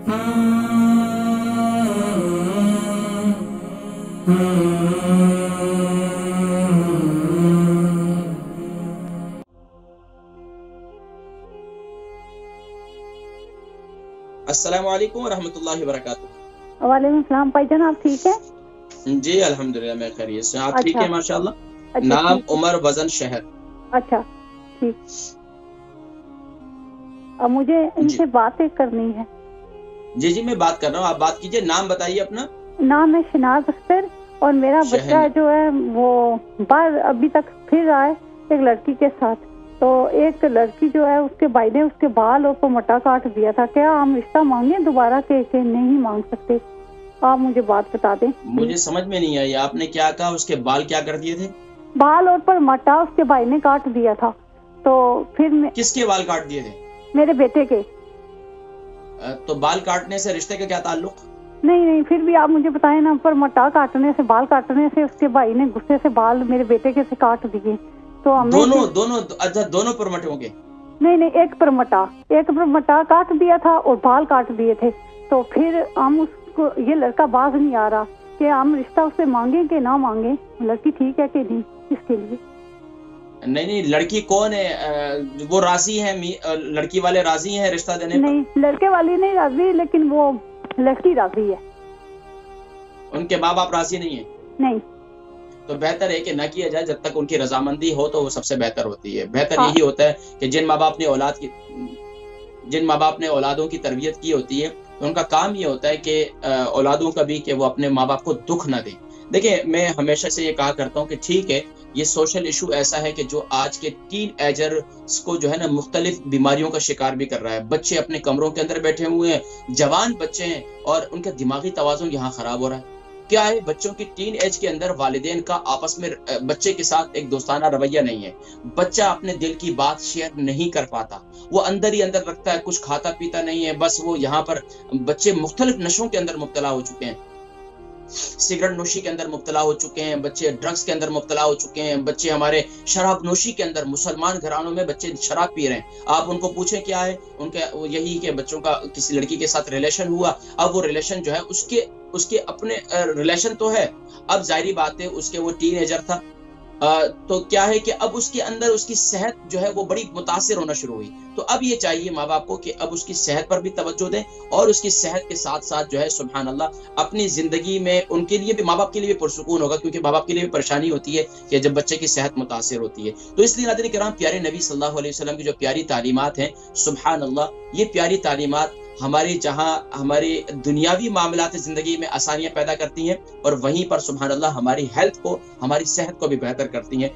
السلام علیکم ورحمۃ اللہ وبرکاتہ۔ وعلیکم السلام بھائی جان، آپ ٹھیک ہے؟ جی الحمدللہ میں خیریت سے۔ آپ ٹھیک اچھا ہے ماشاءاللہ؟ اچھا نام ٹھیک عمر، وزن شہر۔ اچھا ٹھیک۔ اب مجھے ان جی سے باتیں کرنی ہے۔ جی جی میں بات کر رہا ہوں، آپ بات کیجئے۔ نام بتائیے اپنا۔ نام ہے شناز اختر، اور میرا بچہ شہن جو ہے وہ باہر ابھی تک پھر رہا ہے ایک لڑکی کے ساتھ۔ تو ایک لڑکی جو ہے اس کے بھائی نے اس کے بال اور پمٹا کاٹ دیا تھا، کیا ہم رشتہ مانگیں دوبارہ کہ نہیں مانگ سکتے؟ آپ مجھے بات بتا دیں۔ مجھے سمجھ میں نہیں آئی، آپ نے کیا کہا؟ اس کے بال کیا کر دیے تھے؟ بال اور پمٹا اس کے بھائی نے کاٹ دیا تھا، تو پھر کس کے بال کاٹ دیے تھے؟ میرے بیٹے کے۔ تو بال کاٹنے سے رشتے کا کیا تعلق؟ نہیں پھر بھی آپ مجھے بتائیں نا، پر مٹا کاٹنے سے، بال کاٹنے سے اس کے بھائی نے غصے سے بال میرے بیٹے کے سے کاٹ دیے، تو ہمیں دونوں پرمٹ ہوں گے؟ نہیں ایک پر مٹا کاٹ دیا تھا اور بال کاٹ دیے تھے۔ تو پھر ہم اس کو، یہ لڑکا باز نہیں آ رہا کہ ہم رشتہ اس سے مانگیں کہ نہ مانگیں، لڑکی ٹھیک ہے کہ نہیں اس کے لیے۔ نہیں لڑکی کون ہے؟ وہ راضی ہیں؟ لڑکی والے راضی ہیں رشتہ دینے پر؟ نہیں، لڑکے والی نہیں راضی، لیکن وہ لڑکی راضی ہے۔ ان کے ماں باپ راضی نہیں ہیں؟ نہیں۔ تو بہتر ہے کہ نہ کیا جائے، جب تک ان کی رضامندی ہو تو وہ سب سے بہتر ہوتی ہے۔ بہتر یہی ہوتا ہے کہ جن ماں باپ نے اولادوں کی تربیت کی ہوتی ہے، ان کا کام یہ ہوتا ہے کہ اولادوں کا بھی، کہ وہ اپنے ماں باپ کو دکھ نہ دیں۔ دیکھیں میں ہمیشہ سے یہ کہا کرتا ہوں کہ ٹھیک ہے، یہ سوشل ایشو ایسا ہے کہ جو آج کے ٹین ایجرز کو جو ہے نا مختلف بیماریوں کا شکار بھی کر رہا ہے۔ بچے اپنے کمروں کے اندر بیٹھے ہوئے ہیں، جوان بچے ہیں، اور ان کا دماغی توازن یہاں خراب ہو رہا ہے۔ کیا ہے؟ بچوں کی ٹین ایج کے اندر والدین کا آپس میں بچے کے ساتھ ایک دوستانہ رویہ نہیں ہے۔ بچہ اپنے دل کی بات شیئر نہیں کر پاتا، وہ اندر ہی اندر رکھتا ہے، کچھ کھاتا پیتا نہیں ہے، بس وہ یہاں پر بچے مختلف نشوں کے اندر مبتلا ہو چکے ہیں، سگریٹ نوشی کے اندر مبتلا ہو چکے ہیں بچے، ڈرگز کے اندر مبتلا ہو چکے ہیں بچے، ہمارے شراب نوشی کے اندر، مسلمان گھرانوں میں بچے شراب پی رہے ہیں۔ آپ ان کو پوچھیں کیا ہے ان کا، یہی کہ بچوں کا کسی لڑکی کے ساتھ ریلیشن ہوا، اب وہ ریلیشن جو ہے اس کے اپنے ریلیشن تو ہے، اب ظاہری بات ہے اس کے وہ ٹین ایجر تھا، تو کیا ہے کہ اب اس کے اندر اس کی صحت جو ہے وہ بڑی متاثر ہونا شروع ہوئی۔ تو اب یہ چاہیے ماں باپ کو کہ اب اس کی صحت پر بھی توجہ دیں، اور اس کی صحت کے ساتھ ساتھ جو ہے سبحان اللہ اپنی زندگی میں ان کے لیے بھی، ماں باپ کے لیے بھی پرسکون ہوگا، کیونکہ ماں باپ کے لیے بھی پریشانی ہوتی ہے کہ جب بچے کی صحت متاثر ہوتی ہے۔ تو اس لیے ناظرین کرام، پیارے نبی صلی اللہ علیہ وسلم کی جو پیاری تعلیمات ہیں، سبحان اللہ یہ پیاری تعلیمات ہماری جہاں ہماری دنیاوی معاملات زندگی میں آسانیاں پیدا کرتی ہیں، اور وہیں پر سبحان اللہ ہماری ہیلتھ کو، ہماری صحت کو بھی بہتر کرتی ہیں۔